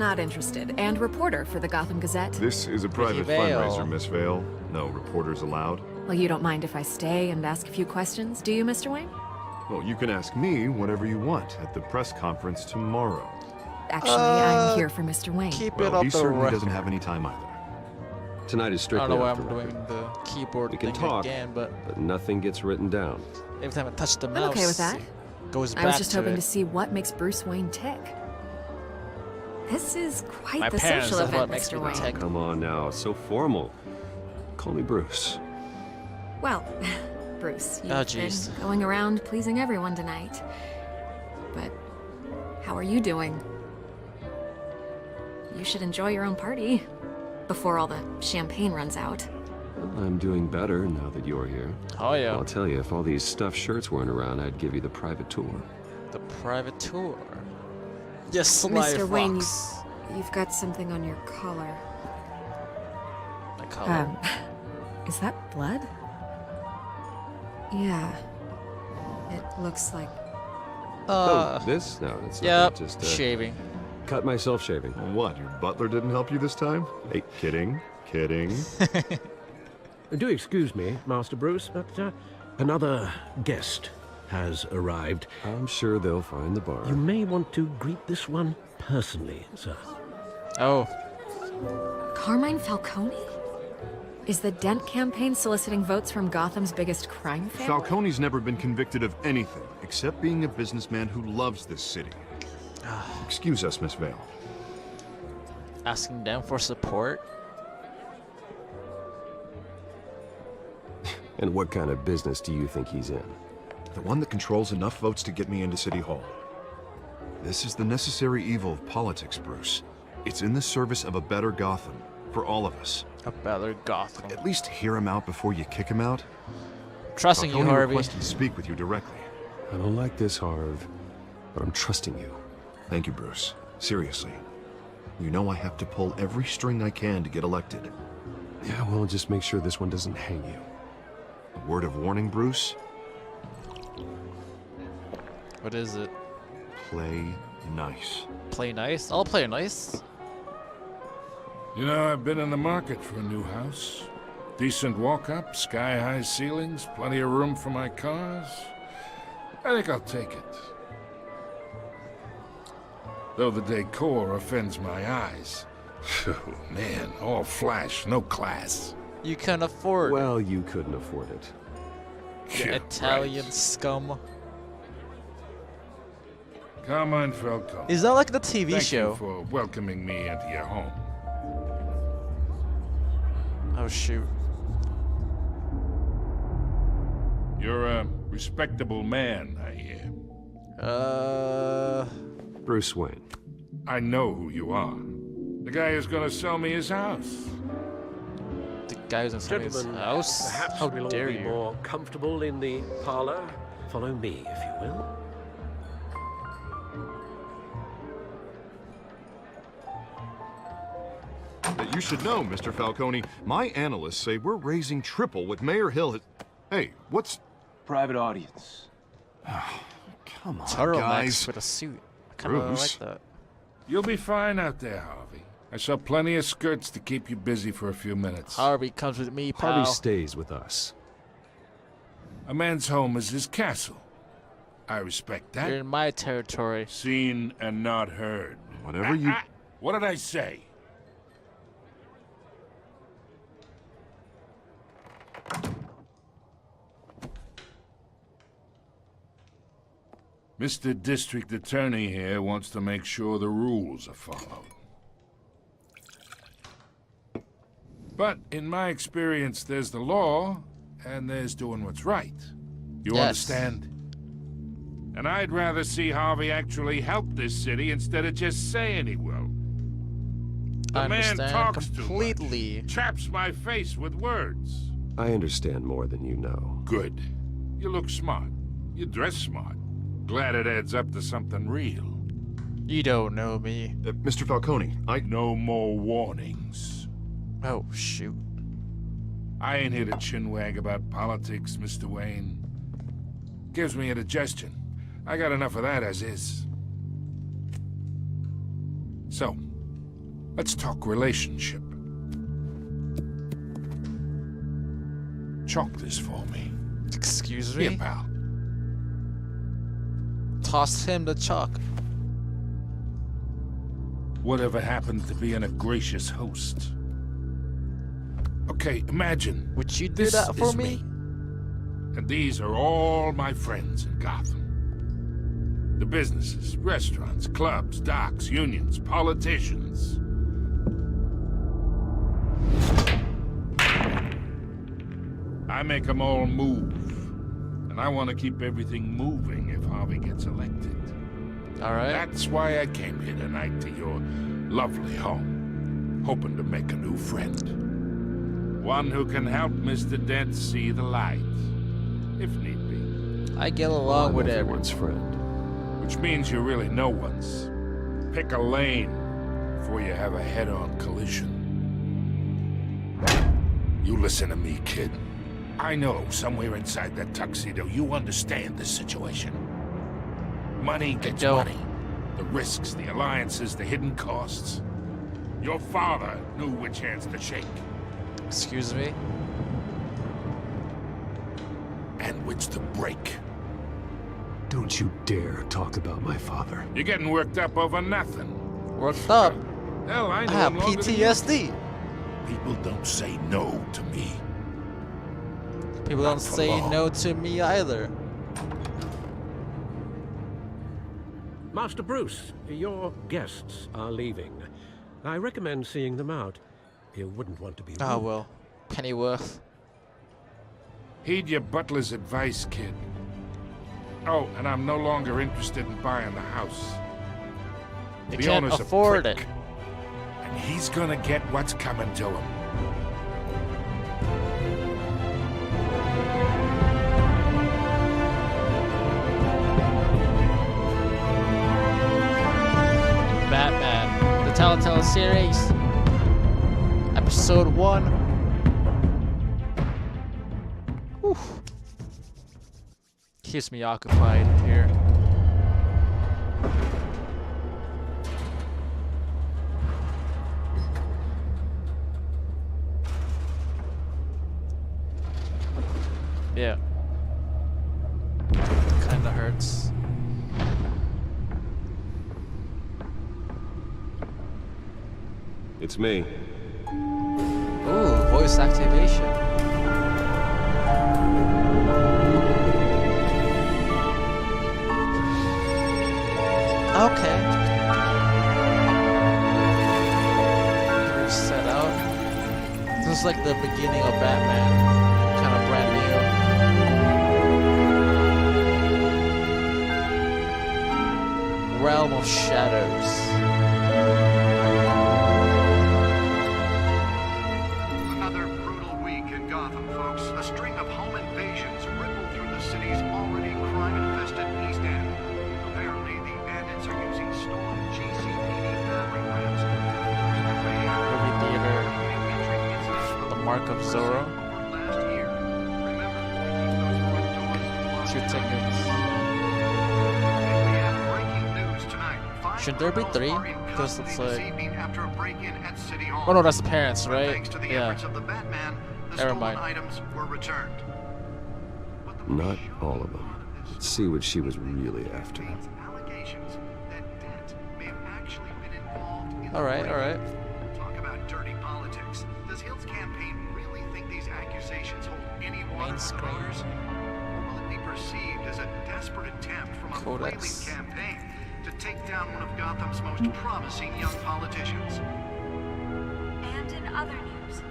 not interested, and reporter for the Gotham Gazette. This is a private fundraiser, Miss Vale. No reporters allowed. Well, you don't mind if I stay and ask a few questions, do you, Mr. Wayne? Well, you can ask me whatever you want at the press conference tomorrow. Actually, I'm here for Mr. Wayne. Keep it Well, up he the certainly record. doesn't have any time either. Tonight is I strictly don't know why off I'm the doing record. the keyboard We can thing talk, again, but but nothing gets written down. every time I touch the mouse, I'm okay with that. it goes back I was just hoping it. to see what makes Bruce Wayne tick. This is quite My the parents, social that's what event, makes Mr. me Wayne. tick. Come on now, so formal. Call me Bruce. Well, Bruce, you've Oh, been jeez. going around pleasing everyone tonight. But how are you doing? You should enjoy your own party before all the champagne runs out. Well, I'm doing better now that you're here. Oh yeah, I'll tell you, if all these stuffed shirts weren't around, I'd give you the private tour. the private tour. Yes, Sly Mr. Wayne, Fox. you've got something on your collar. My color. Is that blood? Yeah. It looks like... Oh, this? No, it's Yep, not. Just shaving. cut myself shaving. What, your butler didn't help you this time? Hey, kidding. Do excuse me, Master Bruce, but another guest has arrived. I'm sure they'll find the bar. You may want to greet this one personally, sir. Oh, Carmine Falcone? Is the Dent campaign soliciting votes from Gotham's biggest crime family? Falcone's never been convicted of anything except being a businessman who loves this city. Excuse us, Miss Vale. asking them for support. And what kind of business do you think he's in? The one that controls enough votes to get me into City Hall. This is the necessary evil of politics, Bruce. It's in the service of a better Gotham, for all of us. A better Gotham. At least hear him out before you kick him out. Trusting you, Falcone Harvey. requested to speak with you directly. I don't like this, Harv, but I'm trusting you. Thank you, Bruce. Seriously. You know I have to pull every string I can to get elected. Yeah, well, just make sure this one doesn't hang you. A word of warning, Bruce? What is it? Play nice. Play nice? I'll play nice. You know, I've been in the market for a new house. Decent walk-up, sky-high ceilings, plenty of room for my cars. I think I'll take it. Though the decor offends my eyes. Oh, man, all flash, no class. You can afford Well, you couldn't afford it. it. Yeah, Italian right. scum. Carmine Falcone. Is that like the TV Thank show? you for welcoming me into your home. Oh shoot. You're a respectable man, I hear. Bruce Wayne. I know who you are. The guy who's gonna sell me his house. The guy who's in somebody's Gentlemen, house. perhaps How we'll all dare be you? more comfortable in the parlor. Follow me, if you will. You should know, Mr. Falcone, my analysts say we're raising triple what Mayor Hill has... Hey, what's... Private audience. Come on, Turtlenecks guys. with a suit. I kind of Bruce. like that. You'll be fine out there, Harvey. I saw plenty of skirts to keep you busy for a few minutes. Harvey comes with me, pal. Harvey stays with us. A man's home is his castle. I respect that. You're in my territory. Seen and not heard. Whatever you... What did I say? Mr. District Attorney here wants to make sure the rules are followed. But in my experience, there's the law, and there's doing what's right. You Yes. understand? And I'd rather see Harvey actually help this city instead of just saying he will. I The man understand talks completely. too much. Chaps my face with words. I understand more than you know. Good. You look smart. You dress smart. Glad it adds up to something real. You don't know me. Mr. Falcone, No more warnings. Oh shoot. I ain't here to chinwag about politics, Mr. Wayne. Gives me indigestion. I got enough of that as is. So, Let's talk relationship. Chalk this for me. Excuse Here, me? pal. Toss him the chalk. Whatever happened to being a gracious host? Okay, imagine. Would you do This that for is me? And these are all my friends in Gotham. The businesses, restaurants, clubs, docks, unions, politicians. I make them all move. And I want to keep everything moving if Harvey gets elected. Alright. That's why I came here tonight to your lovely home, hoping to make a new friend. One who can help Mr. Dent see the light, if need be. I get along I'm with everyone's everyone. friend. Which means you're really no one's. Pick a lane before you have a head-on collision. You listen to me, kid. I know somewhere inside that tuxedo you understand this situation. Money gets don't. money. The risks, the alliances, the hidden costs. Your father knew which hands to shake Excuse me? and which to break. Don't you dare talk about my father. You're getting worked up over nothing. Worked up. Hell, I I know have him longer than you. PTSD. People don't say no to me. People Not don't for say long. no to me either. Master Bruce, your guests are leaving. I recommend seeing them out. You wouldn't want to be rude. Oh well. Pennyworth. Heed your butler's advice, kid. Oh, and I'm no longer interested in buying the house. You The can't owner's a afford prick, it. and he's gonna get what's coming to him. Batman. The Telltale Series. Episode 1. Whew. Keeps me occupied here. Yeah. Kinda hurts. It's me. Ooh, voice activation. Okay. Reset out. This is like the beginning of Batman. Kind of brand new. Realm of Shadows. Another brutal week in Gotham, folks. A string of home invasions rippled through the city's already crime-infested East End. Apparently, the bandits are using stolen GCPD battering rams. Movie theater. The Mark of Zorro. Last year. Remember, those front doors 2 tickets. we have breaking news tonight. 5 Should there be criminals 3? are in Because it's custody this like... evening after a break-in at City Hall. Oh no, that's the parents, But right? thanks to the Yeah. efforts of the Batman, the Never stolen mind. items were returned. But the Not most all of them. Let's see what she was really after. allegations that Dent may have actually been involved in the Alright, break-in. alright. Talk about dirty politics. Does Hill's campaign really think these accusations hold any water with the screen. voters? Or will it be perceived as a desperate attempt from a Codex. flailing campaign to take down one of Gotham's most promising young politicians? And in other news,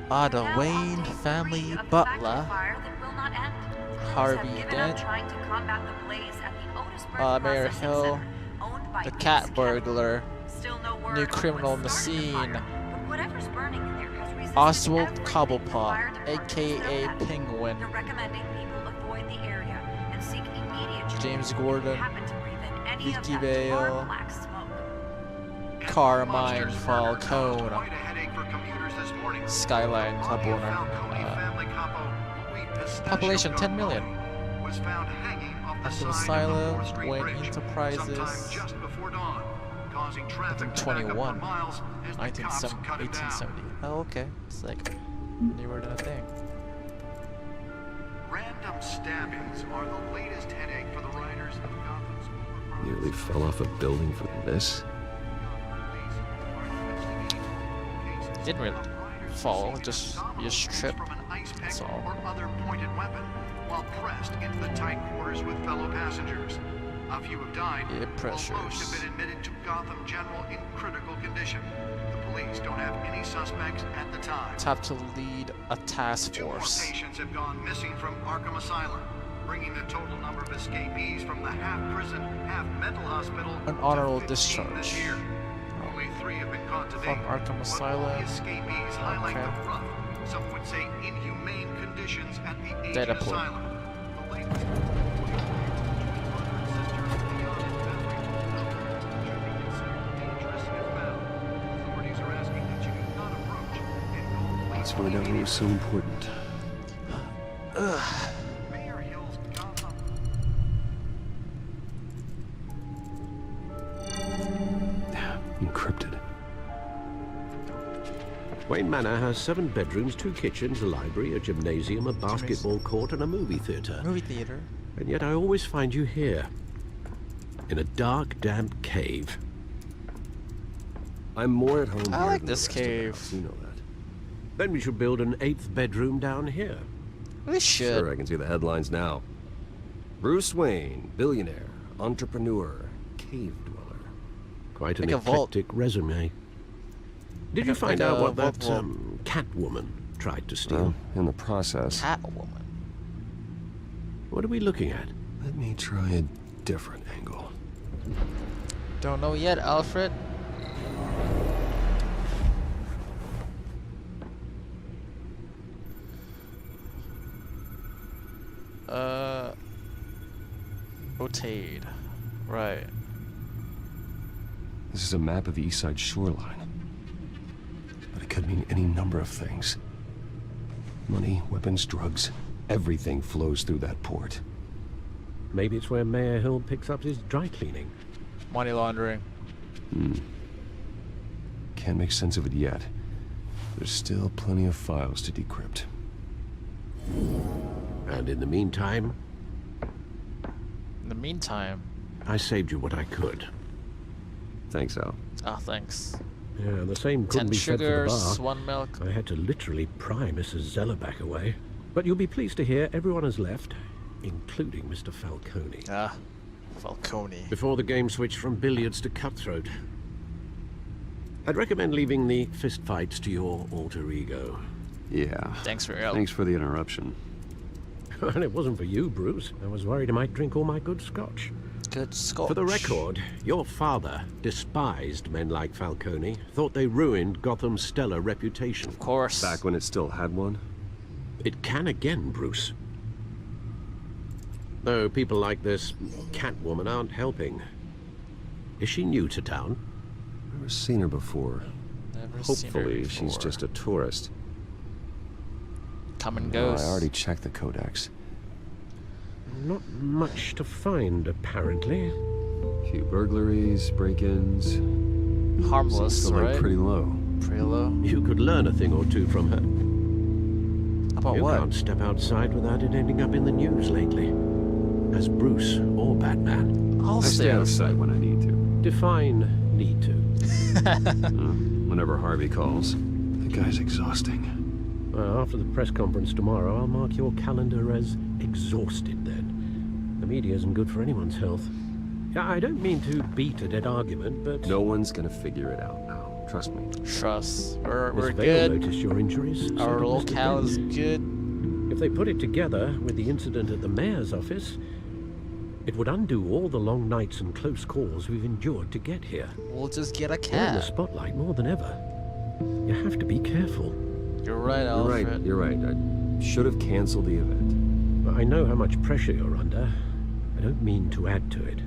The now Wayne update family 3 of the butler, factory fire that will not end. Police Harvey have given Dent, up trying to combat the blaze at the Otisburg Mayor Processing Hill, Center, owned by the Ace cat Chemical. burglar, Still no word new on criminal what on the started the scene, fire, but whatever's burning in there has resisted Oswald everything the Cobblepot, fire department has aka thrown at it. Penguin, They're recommending people avoid the area and seek immediate treatment James if they Gordon, happen to breathe in any of Vicky that Vale, dark black smoke. Carmine Monsters murder caused Falcone, quite a headache for commuters this morning. Skyline Club Anya owner. Falcone family capo, Louis Pistachio Population 10 million. Falcone, was found hanging off the Arkham side Asylum, of the 4th Street Wayne Bridge Enterprises. sometime just before dawn, causing causing traffic to back up 21. for miles as the cops cut it down. 1870. Oh, okay. It's like newer than a thing. Random stabbings are the latest headache for the riders of Gotham's overcrowded Nearly fell off a building for this. Didn't really fall, just tripped. from an ice pick That's all. or other pointed weapon while pressed into the tight quarters with fellow passengers. A few have died, Yeah, while most pressures. have been admitted to Gotham General in critical condition. The police don't have any suspects at the time. Tap to lead a task 2 more force. patients have gone missing from Arkham Asylum, bringing the total number of escapees from the half-prison, half-mental hospital An to honorable 15 discharge. this year. Only 3 have been caught to From date, Arkham but all Asylum. the escapees highlight Okay. the rough, some would say inhumane conditions at the ancient Data point. asylum. The latest brother and sister of Leon and Valerie should be considered dangerous if found. Authorities are asking that you do not approach and call Let's police find out what was so important. Mayor Hill's Gotham. Encrypted. Wayne Manor has 7 bedrooms, 2 kitchens, a library, a gymnasium, a basketball court, and a movie theater. Movie theater. And yet I always find you here, in a dark, damp cave. I'm more at home I here like than this the rest of the cave. house, you know that. Then we should build an 8th bedroom down here. We should. Sure, I can see the headlines now. Bruce Wayne, billionaire, entrepreneur, cave dweller. Quite an Like a vault. eclectic resume. Did you Like find a out what vault that vault. Catwoman tried to steal? Well, in the process, Catwoman. What are we looking at? let me try a different angle. Don't know yet, Alfred. Rotate. Right. This is a map of the east side shoreline. But it could mean any number of things. Money, weapons, drugs, everything flows through that port. Maybe it's where Mayor Hill picks up his dry cleaning. Money laundering. Can't make sense of it yet. There's still plenty of files to decrypt. And in the meantime, In the meantime. I saved you what I could. Thanks, Al. Ah, thanks. Yeah, the same 10 couldn't be said for the sugars, bar. 1 milk. I had to literally pry Mrs. Zeller back away. But you'll be pleased to hear everyone has left, including Mr. Falcone. Ah, Falcone. Before the game switched from billiards to cutthroat. I'd recommend leaving the fistfights to your alter ego. Yeah. Thanks for your help. Thanks for the interruption. And it wasn't for you, Bruce. I was worried I might drink all my good scotch. Good scotch. For the record, your father despised men like Falcone, thought they ruined Gotham's stellar reputation. Of course. Back when it still had one? It can again, Bruce. Though people like this Catwoman aren't helping. Is she new to town? Never seen her before. Never seen her Hopefully, she's before. just a tourist. Come and No, goes. I already checked the codex. Not much to find, apparently. Few burglaries, break-ins. Harmless, Seems to right? like pretty low. Pretty low. You could learn a thing or two from her. About You what? can't step outside without it ending up in the news lately. As Bruce or Batman. I'll I stay stay outside. outside when I need to. Define need to. Whenever Harvey calls. That guy's exhausting. Well, after the press conference tomorrow, I'll mark your calendar as exhausted then. The media isn't good for anyone's health. Yeah, I don't mean to beat a dead argument, but No one's gonna figure it out now. Trust me. Trust. We're Miss Vale good. noticed your injuries. so Our did Mr. locale is Dent. good. If they put it together with the incident at the mayor's office, it would undo all the long nights and close calls we've endured to get here. We'll just get a You're in the cab. spotlight more than ever. You have to be careful. You're right, You're Alfred. right. You're right. I should have canceled the event. I know how much pressure you're under. I don't mean to add to it.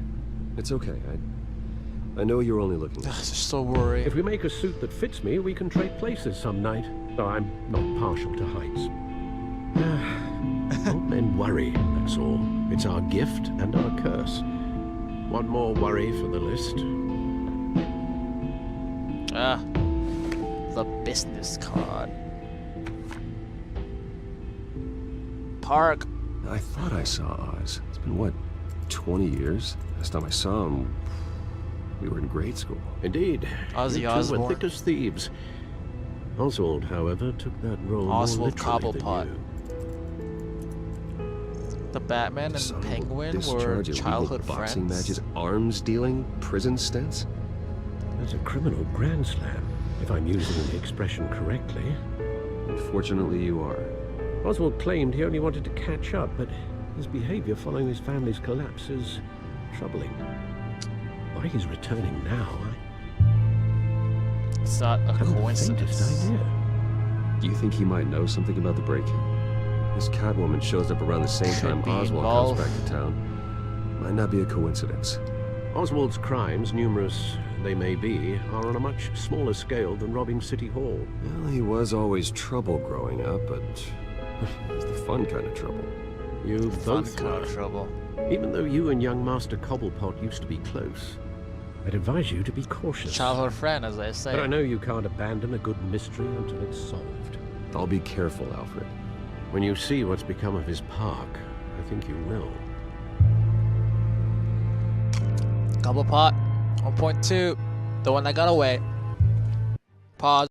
It's okay. I know you're only looking. Just so worried. If we make a suit that fits me, we can trade places some night. Though I'm not partial to heights. Old men worry, that's all. It's our gift and our curse. One more worry for the list. Ah, the business card. Park. I thought I saw Oz. It's been, what, 20 years? Last time I saw him, we were in grade school. Indeed. Ozzy You two were Osbourne. thick as thieves. Oswald, however, took that role Oswald more literally Cobblepot. than you. The Batman and Son of a Penguin were discharge, illegal childhood boxing friends. matches, arms dealing, prison stints. That's a criminal grand slam, if I'm using the expression correctly. Unfortunately, you are. Oswald claimed he only wanted to catch up, but his behavior following his family's collapse is troubling. Why he's returning now, It's not a I haven't the coincidence. faintest idea. Do you think he might know something about the break-in? This Catwoman shows up around the same Could time be Oswald involved. comes back to town. Might not be a coincidence. Oswald's crimes, numerous they may be, are on a much smaller scale than robbing City Hall. Well, he was always trouble growing up, but it's the fun kind of trouble. You Fun both kind were. of trouble. Even though you and young Master Cobblepot used to be close, I'd advise you to be cautious. Childhood friend, as I say. But I know you can't abandon a good mystery until it's solved. I'll be careful, Alfred. When you see what's become of his park, I think you will. Cobblepot 1.2, the one that got away. Pause.